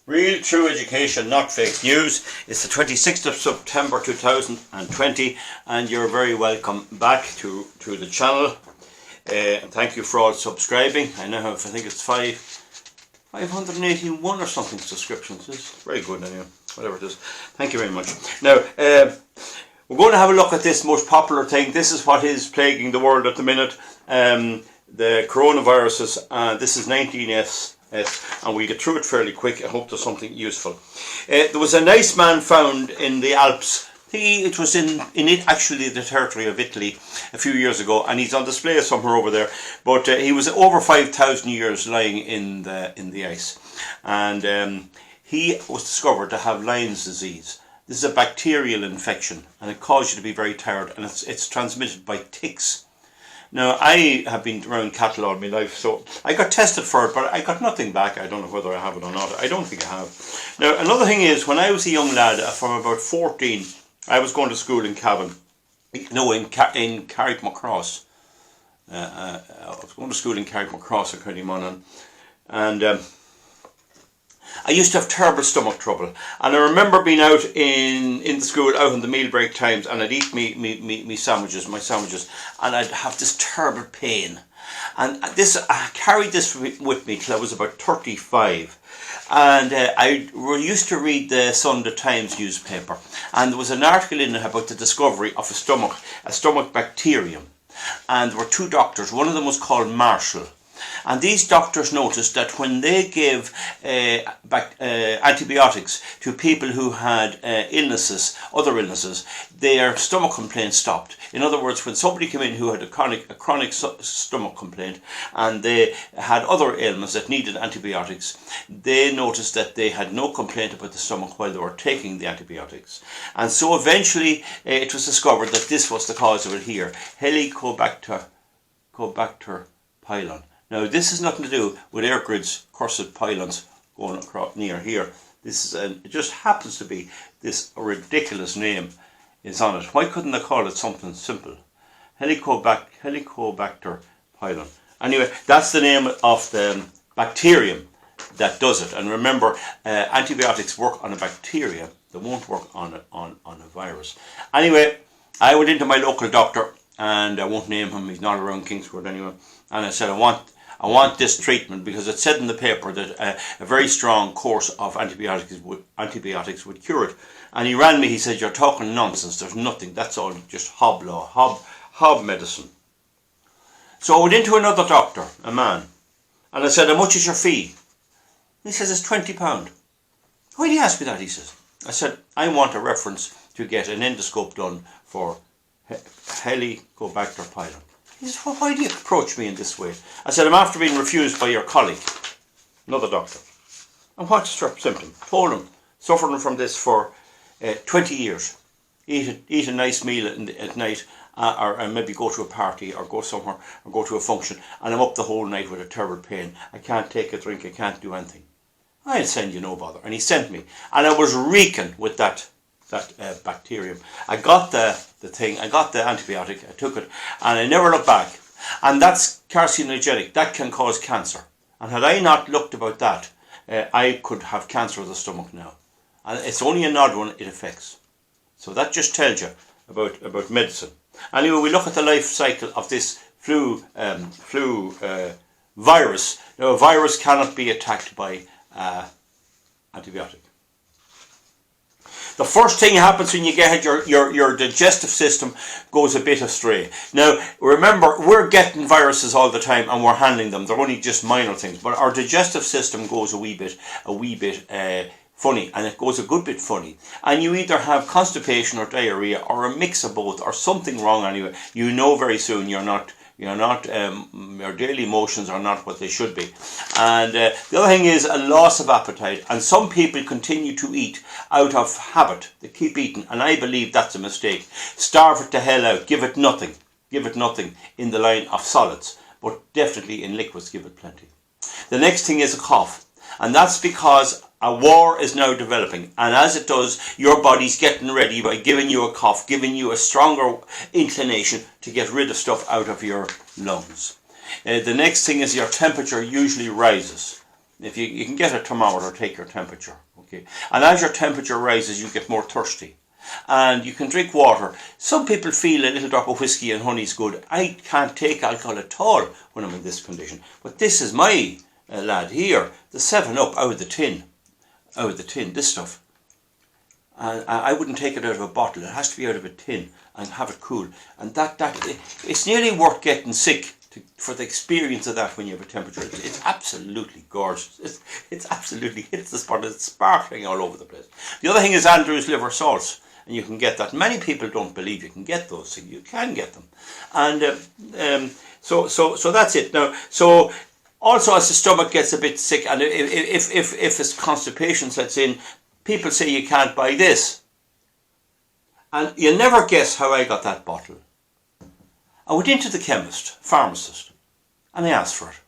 Real True Education, not fake news. It's the 26th of September 2020 and you're very welcome back to the channel. And thank you for all subscribing. I now have, I think it's 581 or something subscriptions. It's very good anyway, whatever it is. Thank you very much. Now, we're going to have a look at this most popular thing. This is what is plaguing the world at the minute. The coronaviruses. This is 19S. And we'll get through it fairly quick. I hope there's something useful. There was a nice man found in the Alps. It was in it actually the territory of Italy a few years ago, and he's on display somewhere over there. But he was over 5,000 years lying in the ice, and he was discovered to have Lyme's disease. This is a bacterial infection, and it causes you to be very tired, and it's transmitted by ticks. Now, I have been around cattle all my life, so I got tested for it, but I got nothing back. I don't know whether I have it or not. I don't think I have. Now, another thing is, when I was a young lad, from about 14, I was going to school in Cavan. No, in Carrickmacross. I was going to school in Carrickmacross in County Monaghan. And I used to have terrible stomach trouble, and I remember being out in the school, out in the meal break times, and I'd eat my sandwiches, and I'd have this terrible pain. And I carried this with me till I was about 35. And I used to read the Sunday Times newspaper, and there was an article in it about the discovery of a stomach bacterium. And there were two doctors. One of them was called Marshall. And these doctors noticed that when they gave antibiotics to people who had other illnesses, their stomach complaints stopped. In other words, when somebody came in who had a chronic stomach complaint and they had other ailments that needed antibiotics, they noticed that they had no complaint about the stomach while they were taking the antibiotics. And so eventually it was discovered that this was the cause of it here, Helicobacter pylon. Now, this has nothing to do with Airgrid's cursed pylons going across near here. It just happens to be this ridiculous name is on it. Why couldn't they call it something simple? Helicobacter pylon. Anyway, that's the name of the bacterium that does it. And remember, antibiotics work on a bacteria. They won't work on a virus. Anyway, I went into my local doctor, and I won't name him. He's not around Kingswood anyway. And I said, I want this treatment, because it said in the paper that a very strong course of antibiotics would cure it. And he rang me, he said, you're talking nonsense, there's nothing, that's all just hob medicine. So I went into another doctor, a man, and I said, how much is your fee? He says, it's £20. Why do you ask me that, he says. I said, I want a reference to get an endoscope done for Helicobacter pylon. He says, well, why do you approach me in this way? I said, I'm after being refused by your colleague, another doctor. And what's your symptom? Told him, suffering from this for 20 years. Eat a nice meal at night, or maybe go to a party, or go somewhere, or go to a function, and I'm up the whole night with a terrible pain. I can't take a drink, I can't do anything. I'll send you, no bother. And he sent me. And I was reeking with that bacterium. I got the thing, I got the antibiotic, I took it, and I never looked back. And that's carcinogenic, that can cause cancer. And had I not looked about that, I could have cancer of the stomach now. And it's only an odd one it affects. So that just tells you about medicine. Anyway, we look at the life cycle of this flu virus. Now, a virus cannot be attacked by antibiotic. The first thing happens when you get your digestive system goes a bit astray. Now, remember, we're getting viruses all the time and we're handling them. They're only just minor things, but our digestive system goes a wee bit funny, and it goes a good bit funny. And you either have constipation or diarrhea or a mix of both, or something wrong anyway. You know very soon your daily motions are not what they should be. And the other thing is a loss of appetite, and some people continue to eat out of habit. They keep eating, and I believe that's a mistake. Starve it to hell out, give it nothing in the line of solids, but definitely in liquids give it plenty. The next thing is a cough, and that's because a war is now developing, and as it does, your body's getting ready by giving you a cough, giving you a stronger inclination to get rid of stuff out of your lungs. The next thing is your temperature usually rises. If you can get a thermometer, take your temperature. Okay, and as your temperature rises, you get more thirsty. And you can drink water. Some people feel a little drop of whiskey and honey is good. I can't take alcohol at all when I'm in this condition. But this is my lad here, the 7-Up out of the tin. This stuff. And I wouldn't take it out of a bottle. It has to be out of a tin and have it cool. And it's nearly worth getting sick for the experience of that when you have a temperature. It's absolutely gorgeous. It's absolutely hits the spot. It's sparkling all over the place. The other thing is Andrew's liver salts. And you can get that. Many people don't believe you can get those things. You can get them. And so that's it. Now, so also as the stomach gets a bit sick, and if it's constipation sets in, people say you can't buy this. And you'll never guess how I got that bottle. I went into the pharmacist, and I asked for it.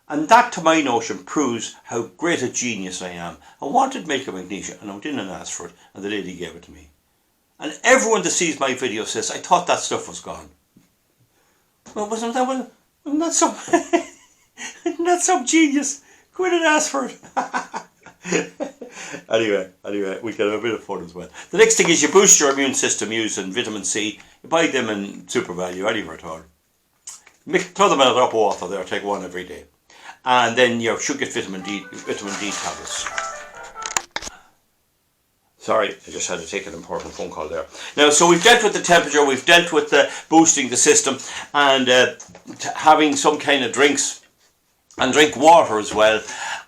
And that, to my notion, proves how great a genius I am. I wanted milk of magnesia, and I went in and asked for it, and the lady gave it to me. And everyone that sees my video says, I thought that stuff was gone. Well, wasn't that some, isn't that some genius? Go in and ask for it. Anyway, we can have a bit of fun as well. The next thing is you boost your immune system using vitamin C. You buy them in Super Value, anywhere at all. Throw them in a drop of water there, take one every day. And then you should get vitamin D tablets. Sorry, I just had to take an important phone call there. Now, so we've dealt with the temperature, we've dealt with boosting the system, and having some kind of drinks, and drink water as well.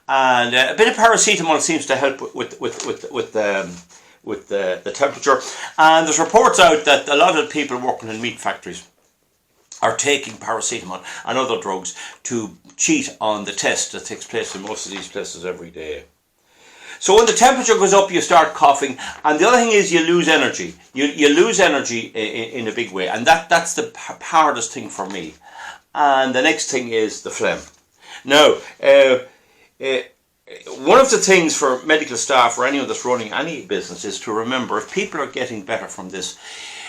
And a bit of paracetamol seems to help with the temperature. And there's reports out that a lot of people working in meat factories are taking paracetamol and other drugs to cheat on the test that takes place in most of these places every day. So when the temperature goes up, you start coughing, and the other thing is you lose energy. You lose energy in a big way, and that's the hardest thing for me. And the next thing is the phlegm. Now, one of the things for medical staff or anyone that's running any business is to remember, if people are getting better from this,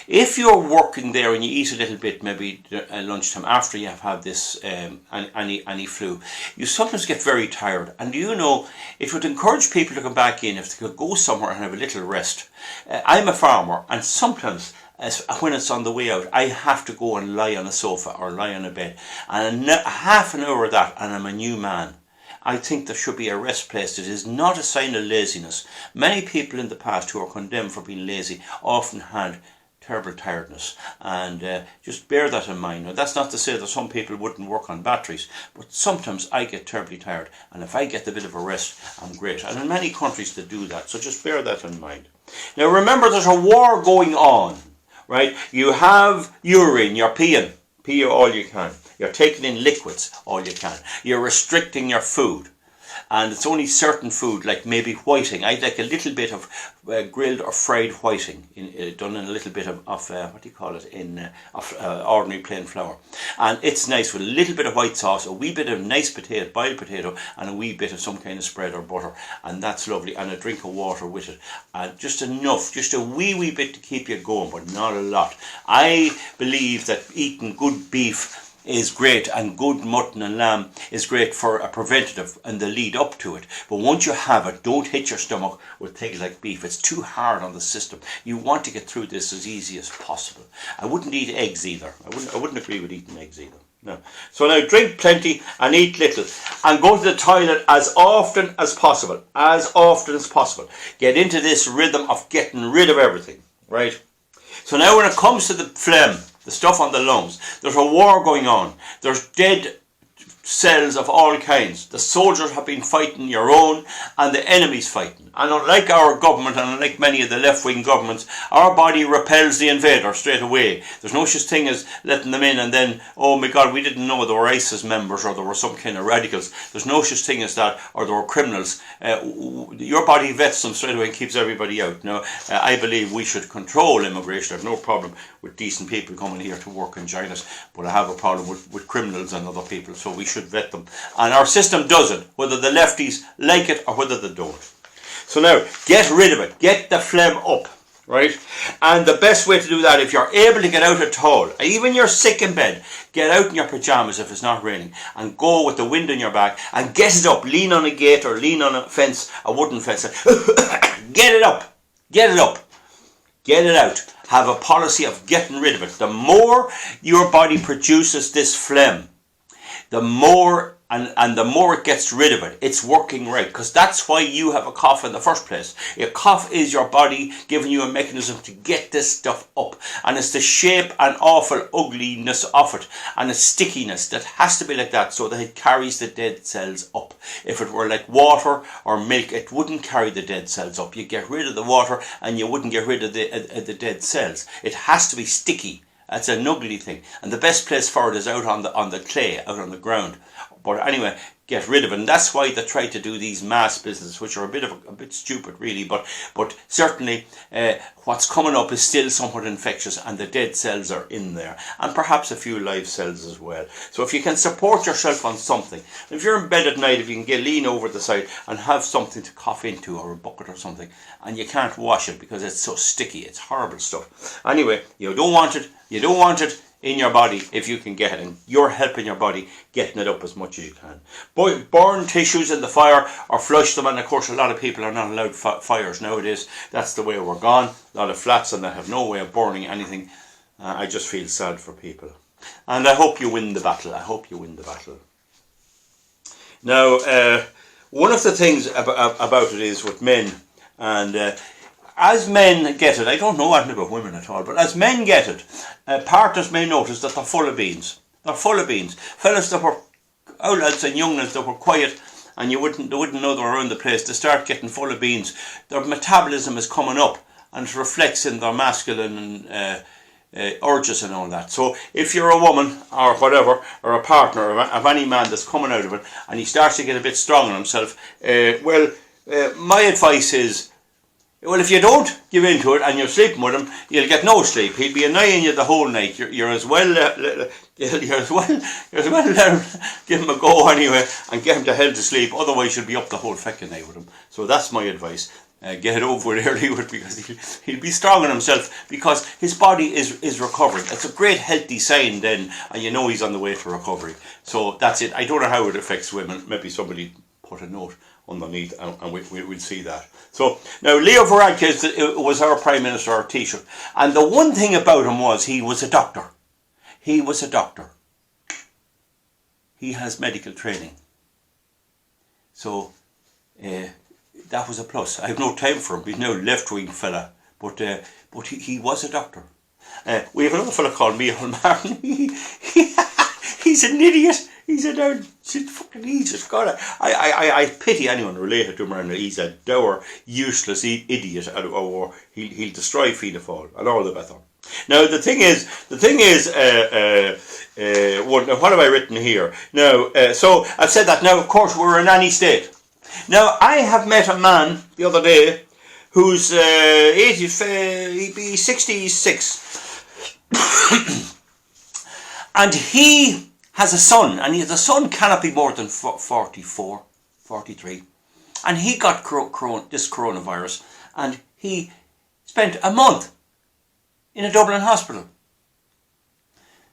if you're working there and you eat a little bit, maybe at lunchtime after you have had this any flu, you sometimes get very tired. And you know, it would encourage people to come back in if they could go somewhere and have a little rest. I'm a farmer, and sometimes when it's on the way out, I have to go and lie on a sofa or lie on a bed. And half an hour of that, and I'm a new man. I think there should be a rest place. It is not a sign of laziness. Many people in the past who are condemned for being lazy often had terrible tiredness, and just bear that in mind. Now, that's not to say that some people wouldn't work on batteries, but sometimes I get terribly tired, and if I get a bit of a rest, I'm great. And in many countries they do that, so just bear that in mind. Now remember, there's a war going on, right? You have urine, you're peeing all you can. You're taking in liquids all you can. You're restricting your food. And it's only certain food, like maybe whiting. I like a little bit of grilled or fried whiting, done in a little bit of what do you call it, ordinary plain flour. And it's nice with a little bit of white sauce, a wee bit of nice potato, boiled potato, and a wee bit of some kind of spread or butter. And that's lovely. And a drink of water with it. And just enough, just a wee bit to keep you going, but not a lot. I believe that eating good beef is great, and good mutton and lamb is great for a preventative and the lead up to it. But once you have it, don't hit your stomach with things like beef. It's too hard on the system. You want to get through this as easy as possible. I wouldn't eat eggs either. I wouldn't agree with eating eggs either. No. So now drink plenty and eat little, and go to the toilet as often as possible. As often as possible. Get into this rhythm of getting rid of everything, right? So now when it comes to the phlegm, the stuff on the lungs, there's a war going on. There's dead cells of all kinds. The soldiers have been fighting your own, and the enemy's fighting. And unlike our government, and unlike many of the left-wing governments, our body repels the invader straight away. There's no such thing as letting them in and then, oh my God, we didn't know they were ISIS members or they were some kind of radicals. There's no such thing as that, or they were criminals. Your body vets them straight away and keeps everybody out. Now, I believe we should control immigration. I have no problem with decent people coming here to work and join us, but I have a problem with criminals and other people, so we should vet them. And our system does it, whether the lefties like it or whether they don't. So now, get rid of it. Get the phlegm up. right? And the best way to do that, if you're able to get out at all, even you're sick in bed, get out in your pajamas if it's not raining, and go with the wind in your back, and get it up. Lean on a gate or lean on a fence, a wooden fence. Get it up. Get it up. Get it out. Have a policy of getting rid of it. The more your body produces this phlegm, the more and the more it gets rid of it, it's working right. Because that's why you have a cough in the first place. A cough is your body giving you a mechanism to get this stuff up. And it's the shape and awful ugliness of it, and its stickiness that has to be like that so that it carries the dead cells up. If it were like water or milk, it wouldn't carry the dead cells up. You get rid of the water and you wouldn't get rid of the dead cells. It has to be sticky. That's an ugly thing. And the best place for it is out on the clay, out on the ground. But anyway, get rid of it. And that's why they try to do these mass businesses, which are a bit stupid really, but certainly what's coming up is still somewhat infectious, and the dead cells are in there, and perhaps a few live cells as well. So if you can support yourself on something, if you're in bed at night, if you can lean over the side and have something to cough into, or a bucket or something, and you can't wash it because it's so sticky, it's horrible stuff. Anyway, you don't want it in your body if you can get it, and you're helping your body getting it up as much as you can. Burn tissues in the fire or flush them, and of course a lot of people are not allowed fires nowadays. That's the way we're gone. A lot of flats and they have no way of burning anything. I just feel sad for people. And I hope you win the battle. I hope you win the battle. Now, one of the things about it is with men, and as men get it, I don't know anything about women at all, but as men get it, partners may notice that they're full of beans. They're full of beans. Fellas that were, old lads and young lads that were quiet, and they wouldn't know they were around the place, they start getting full of beans. Their metabolism is coming up, and it reflects in their masculine urges and all that. So if you're a woman or whatever, or a partner of any man that's coming out of it, and he starts to get a bit strong on himself, my advice is, well, if you don't give in to it and you're sleeping with him, you'll get no sleep. He'll be annoying you the whole night. You're as well let him give him a go anyway and get him to hell to sleep. Otherwise, you'll be up the whole fucking night with him. So that's my advice. Get it over with early because he'll be strong on himself, because his body is recovering. It's a great healthy sign then, and you know he's on the way to recovery. So that's it. I don't know how it affects women. Maybe somebody put a note underneath and we'll see that. So now Leo Varadkar was our Prime Minister, our Taoiseach, and the one thing about him was he was a doctor. He was a doctor. He has medical training. So that was a plus. I have no time for him. He's no left-wing fella, but he was a doctor. We have another fella called Micheál Martin. He's an idiot. He's a dour, he's just got it. I pity anyone related to him, and he's a dour, useless idiot, or he'll destroy Fianna Fáil and all the better. Now the thing is, what have I written here? Now, so I've said that. Now, of course, we're a nanny state. Now, I have met a man the other day who's 66, and he has a son, and the son cannot be more than 44, 43. And he got this coronavirus, and he spent a month in a Dublin hospital.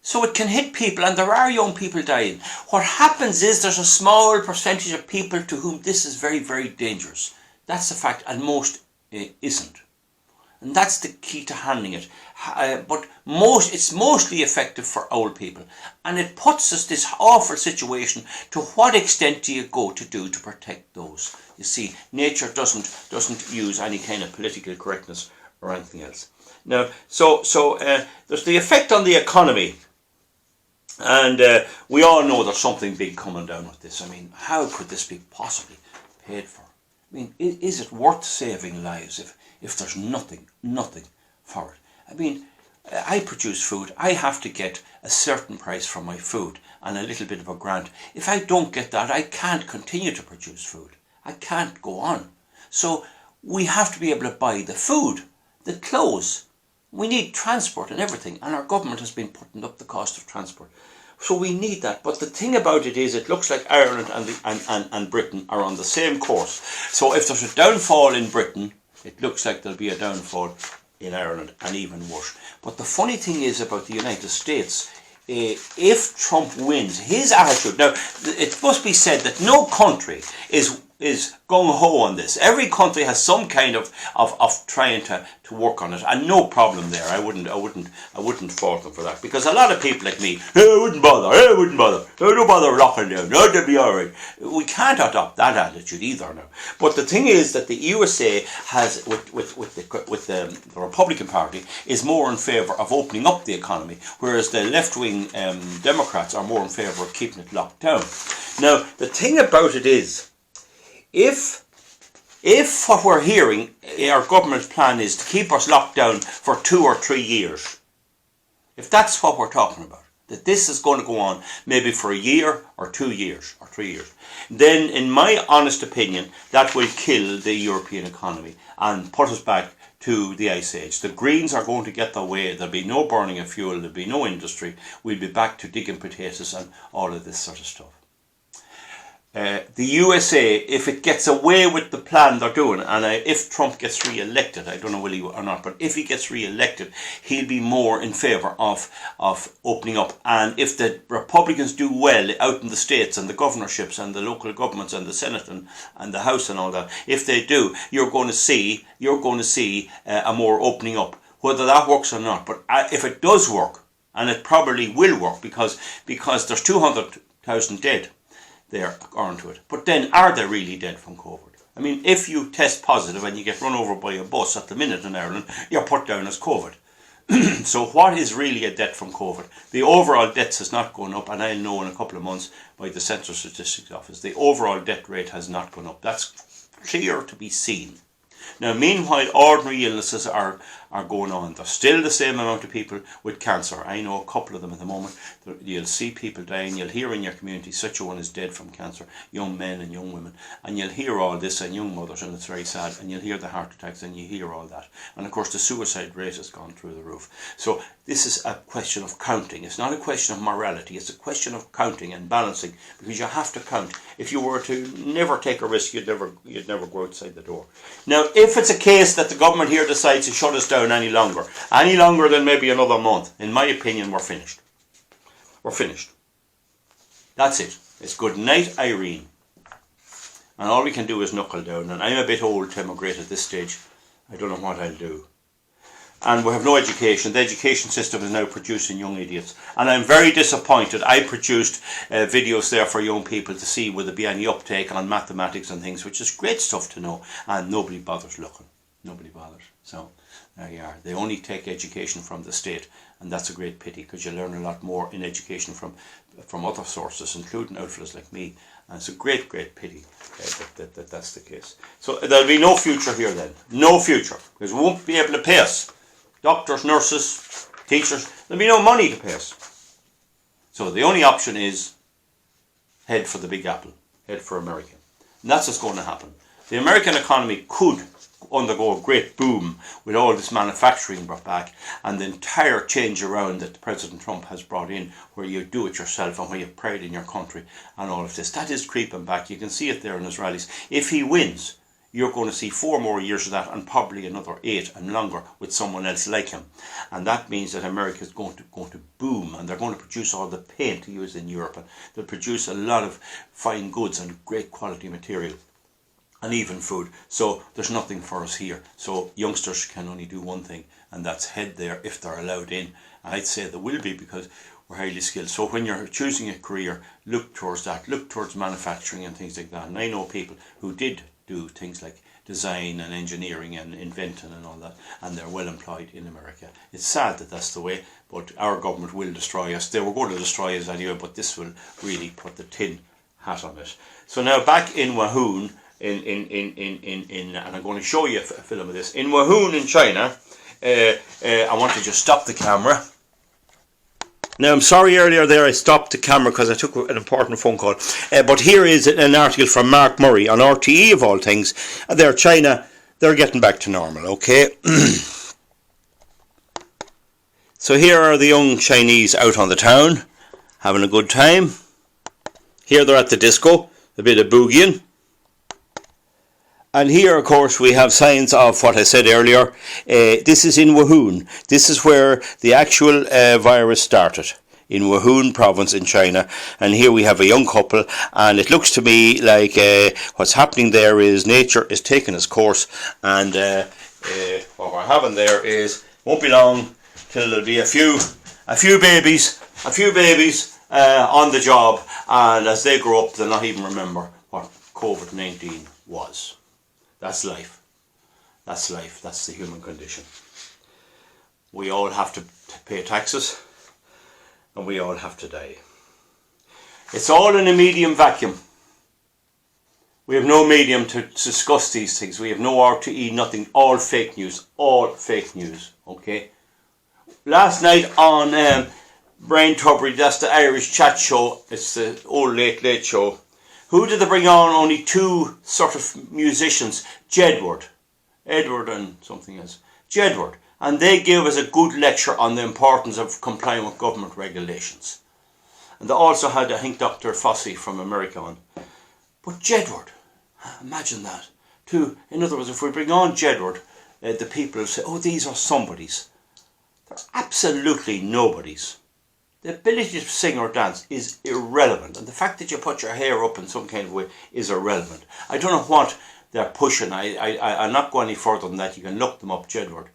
So it can hit people, and there are young people dying. What happens is there's a small percentage of people to whom this is very, very dangerous. That's the fact, and most isn't. And that's the key to handling it. But it's mostly effective for old people. And it puts us this awful situation. To what extent do you go to protect those? You see, nature doesn't use any kind of political correctness or anything else. Now, so there's the effect on the economy. And we all know there's something big coming down with this. I mean, how could this be possibly paid for? I mean, is it worth saving lives if there's nothing for it? I mean, I produce food. I have to get a certain price for my food and a little bit of a grant. If I don't get that, I can't continue to produce food. I can't go on. So we have to be able to buy the food, the clothes. We need transport and everything, and our government has been putting up the cost of transport. So we need that. But the thing about it is, it looks like Ireland and Britain are on the same course. So if there's a downfall in Britain, it looks like there'll be a downfall in Ireland, and even worse. But the funny thing is about the United States, if Trump wins, his attitude, now it must be said that no country is gung-ho on this. Every country has some kind of trying to work on it, and no problem there. I wouldn't fault them for that, because a lot of people like me, I wouldn't bother, don't bother locking down, they'll be alright. We can't adopt that attitude either now. But the thing is that the USA has, with the Republican Party, is more in favour of opening up the economy, whereas the left-wing Democrats are more in favour of keeping it locked down. Now, the thing about it is, if what we're hearing, our government's plan is to keep us locked down for 2 or 3 years, if that's what we're talking about, that this is going to go on maybe for a year or 2 years or 3 years, then in my honest opinion, that will kill the European economy and put us back to the Ice Age. The Greens are going to get their way. There'll be no burning of fuel, there'll be no industry. We'll be back to digging potatoes and all of this sort of stuff. The USA, if it gets away with the plan they're doing, and if Trump gets re-elected, I don't know will he or not, but if he gets re-elected, he'll be more in favour of opening up. And if the Republicans do well out in the states and the governorships and the local governments and the Senate and the House and all that, if they do, you're going to see a more opening up, whether that works or not. But if it does work, and it probably will work, because there's 200,000 dead there onto it. But then, are they really dead from COVID? I mean, if you test positive and you get run over by a bus at the minute in Ireland, you're put down as COVID. So what is really a death from COVID? The overall deaths has not gone up, and I'll know in a couple of months by the Central Statistics Office, the overall death rate has not gone up. That's clear to be seen. Now, meanwhile, ordinary illnesses are going on. There's still the same amount of people with cancer. I know a couple of them at the moment. You'll see people dying. You'll hear in your community such a one is dead from cancer, young men and young women. And you'll hear all this, and young mothers, and it's very sad. And you'll hear the heart attacks, and you hear all that. And of course, the suicide rate has gone through the roof. So this is a question of counting. It's not a question of morality. It's a question of counting and balancing, because you have to count. If you were to never take a risk, you'd never go outside the door. Now, if it's a case that the government here decides to shut us down any longer than maybe another month, in my opinion, we're finished. We're finished. That's it. It's good night, Irene. And all we can do is knuckle down. And I'm a bit old to emigrate at this stage. I don't know what I'll do. And we have no education. The education system is now producing young idiots. And I'm very disappointed. I produced videos there for young people to see will there be any uptake on mathematics and things, which is great stuff to know. And nobody bothers looking. Nobody bothers. So there you are. They only take education from the state. And that's a great pity, because you learn a lot more in education from other sources, including outfits like me. And it's a great, great pity that that's the case. So there'll be no future here then. No future. Because we won't be able to pay us. Doctors, nurses, teachers, there'll be no money to pay us. So the only option is head for the Big Apple, head for America. And that's what's going to happen. The American economy could undergo a great boom with all this manufacturing brought back, and the entire change around that President Trump has brought in, where you do it yourself and where you have pride in your country and all of this. That is creeping back. You can see it there in his rallies. If he wins, you're going to see 4 more years of that, and probably another 8 and longer with someone else like him. And that means that America is going to boom, and they're going to produce all the paint used in Europe, and they'll produce a lot of fine goods and great quality material, and even food. So there's nothing for us here. So youngsters can only do one thing, and that's head there if they're allowed in. And I'd say there will be, because we're highly skilled. So when you're choosing a career, look towards that. Look towards manufacturing and things like that. And I know people who did do things like design and engineering and inventing and all that, and they're well employed in America. It's sad that that's the way, but our government will destroy us. They were going to destroy us anyway, but this will really put the tin hat on it. So now back in Wuhan, and I'm going to show you a film of this. In Wuhan in China, I want to just stop the camera. Now, I'm sorry earlier there I stopped the camera because I took an important phone call. But here is an article from Mark Murray on RTE of all things. There, China, they're getting back to normal, okay? So here are the young Chinese out on the town, having a good time. Here they're at the disco, a bit of boogieing. And here, of course, we have signs of what I said earlier. This is in Wuhan. This is where the actual virus started, in Wuhan province in China. And here we have a young couple, and it looks to me like what's happening there is nature is taking its course, and what we're having there is, won't be long till there'll be a few babies on the job, and as they grow up, they'll not even remember what COVID-19 was. That's life. That's life. That's the human condition. We all have to pay taxes, and we all have to die. It's all in a medium vacuum. We have no medium to discuss these things. We have no RTE, nothing. All fake news. All fake news. Okay. Last night on Brain Tubbery, that's the Irish chat show. It's the old late show. Who did they bring on? Only two sort of musicians. Jedward. Edward and something else. Jedward. And they gave us a good lecture on the importance of complying with government regulations. And they also had, I think, Dr. Fossey from America on. But Jedward, imagine that. In other words, if we bring on Jedward, the people will say, oh, these are somebodies. They're absolutely nobodies. The ability to sing or dance is irrelevant, and the fact that you put your hair up in some kind of way is irrelevant. I don't know what they're pushing. I'll not go any further than that. You can look them up, Jedward.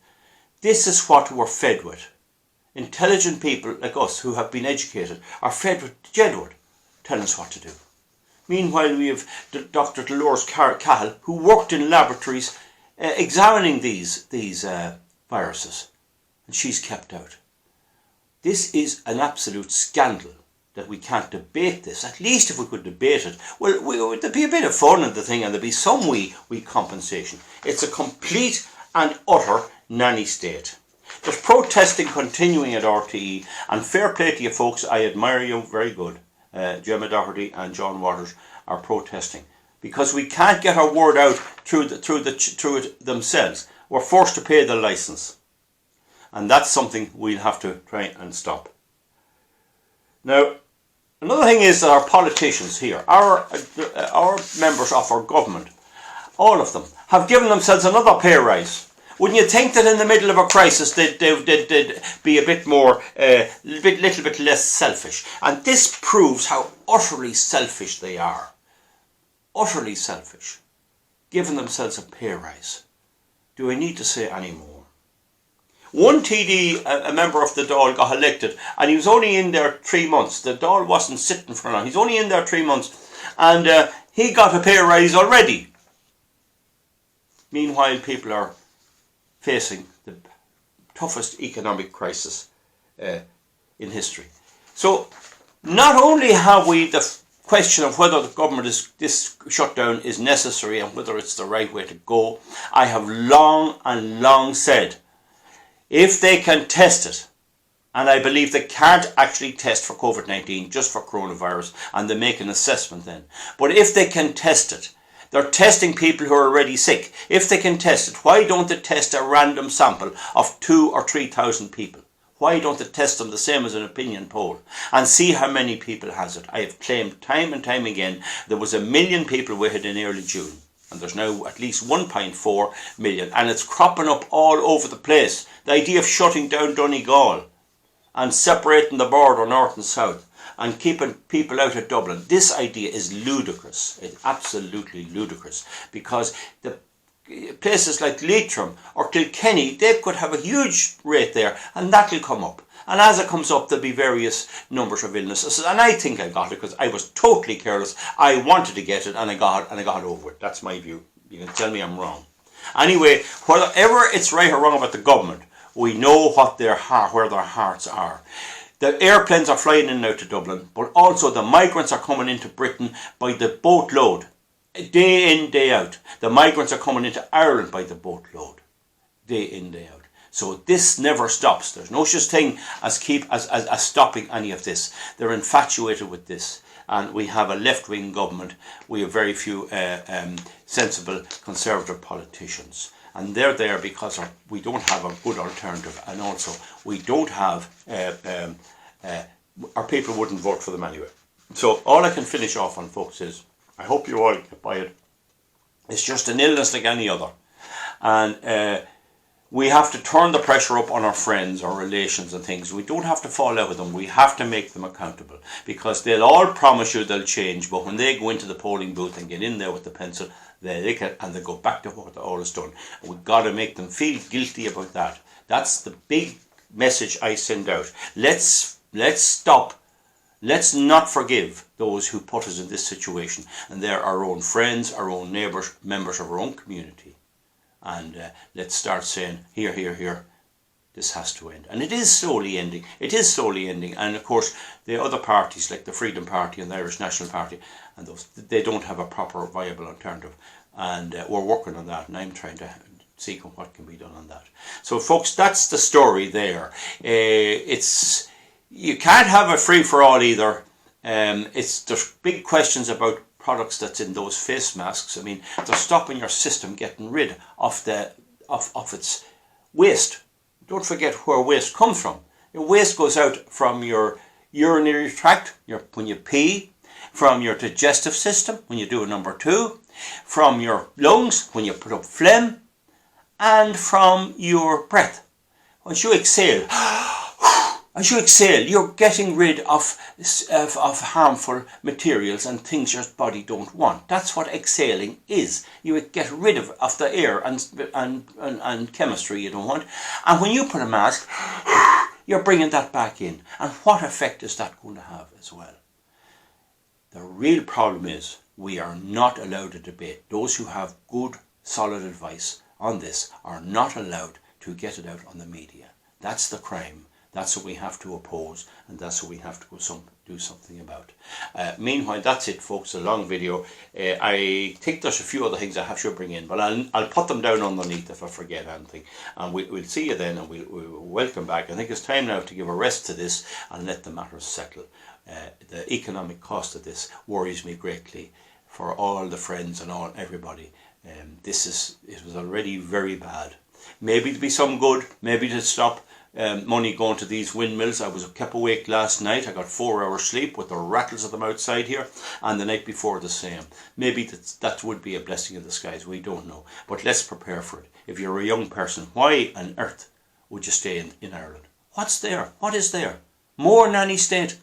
This is what we're fed with. Intelligent people like us who have been educated are fed with Jedward telling us what to do. Meanwhile, we have Dr. Dolores Cahill, who worked in laboratories examining these viruses, and she's kept out. This is an absolute scandal that we can't debate this. At least if we could debate it, well, there'd be a bit of fun in the thing, and there'd be some wee compensation. It's a complete and utter nanny state. There's protesting continuing at RTE, and fair play to you folks. I admire you, very good. Gemma Doherty and John Waters are protesting because we can't get our word out through it themselves. We're forced to pay the license. And that's something we'll have to try and stop. Now, another thing is that our politicians here, our members of our government, all of them, have given themselves another pay rise. Wouldn't you think that in the middle of a crisis they'd be a bit more, little bit less selfish? And this proves how utterly selfish they are. Utterly selfish. Giving themselves a pay rise. Do I need to say any more? One TD, a member of the Dáil, got elected, and he was only in there 3 months. The Dáil wasn't sitting for long. He's only in there 3 months, and he got a pay rise already. Meanwhile, people are facing the toughest economic crisis in history. So, not only have we the question of whether the government this shutdown is necessary and whether it's the right way to go, I have long said, if they can test it, and I believe they can't actually test for COVID-19, just for coronavirus, and they make an assessment then. But if they can test it, they're testing people who are already sick. If they can test it, why don't they test a random sample of 2,000 or 3,000 people? Why don't they test them the same as an opinion poll and see how many people has it? I have claimed time and time again there was 1 million people with it in early June. And there's now at least 1.4 million, and it's cropping up all over the place. The idea of shutting down Donegal and separating the border north and south and keeping people out of Dublin, this idea is ludicrous. It's absolutely ludicrous, because the places like Leitrim or Kilkenny, they could have a huge rate there, and that'll come up. And as it comes up, there'll be various numbers of illnesses. And I think I got it because I was totally careless. I wanted to get it, and I got over it. That's my view. You can tell me I'm wrong. Anyway, whatever it's right or wrong about the government, we know what where their hearts are. The airplanes are flying in and out to Dublin, but also the migrants are coming into Britain by the boatload, day in, day out. The migrants are coming into Ireland by the boatload, day in, day out. So this never stops. There's no such thing as stopping any of this. They're infatuated with this. And we have a left-wing government. We have very few sensible conservative politicians. And they're there because we don't have a good alternative. And also, we don't have, our people wouldn't vote for them anyway. So all I can finish off on, folks, is I hope you all get by it. It's just an illness like any other. And we have to turn the pressure up on our friends, our relations and things. We don't have to fall out with them. We have to make them accountable, because they'll all promise you they'll change, but when they go into the polling booth and get in there with the pencil, they lick it and they go back to what they always done. We've got to make them feel guilty about that. That's the big message I send out. Let's stop. Let's not forgive those who put us in this situation. And they're our own friends, our own neighbours, members of our own community. And let's start saying, here, here, here, this has to end. And it is slowly ending. It is slowly ending. And of course, the other parties, like the Freedom Party and the Irish National Party, and those, they don't have a proper viable alternative. And we're working on that. And I'm trying to see what can be done on that. So folks, that's the story there. You can't have a free-for-all either. There's big questions about products that's in those face masks. I mean, they're stopping your system getting rid of its waste. Don't forget where waste comes from. Your waste goes out from your urinary tract, when you pee, from your digestive system when you do a number 2, from your lungs when you put up phlegm, and from your breath. Once you exhale, you're getting rid of harmful materials and things your body don't want. That's what exhaling is. You get rid of the air and chemistry you don't want. And when you put a mask, you're bringing that back in. And what effect is that going to have as well? The real problem is we are not allowed to debate. Those who have good, solid advice on this are not allowed to get it out on the media. That's the crime. That's what we have to oppose, and that's what we have to do something about. Meanwhile, that's it, folks. A long video. I think there's a few other things I have to bring in, but I'll put them down underneath if I forget anything. And we'll see you then, and we'll welcome back. I think it's time now to give a rest to this and let the matters settle. The economic cost of this worries me greatly for all the friends and everybody. It was already very bad. Maybe to be some good, maybe to stop money going to these windmills. I was kept awake last night. I got 4 hours sleep with the rattles of them outside here, and the night before the same. Maybe that would be a blessing in disguise. We don't know, but let's prepare for it. If you're a young person, why on earth would you stay in Ireland? What's there? What is there? More than any state.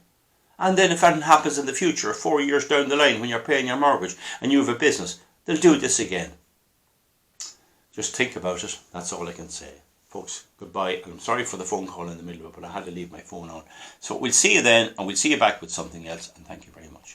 And then if anything happens in the future, 4 years down the line when you're paying your mortgage and you have a business, they'll do this again. Just think about it. That's all I can say. Folks, goodbye. And I'm sorry for the phone call in the middle of it, but I had to leave my phone on. So we'll see you then, and we'll see you back with something else. And thank you very much.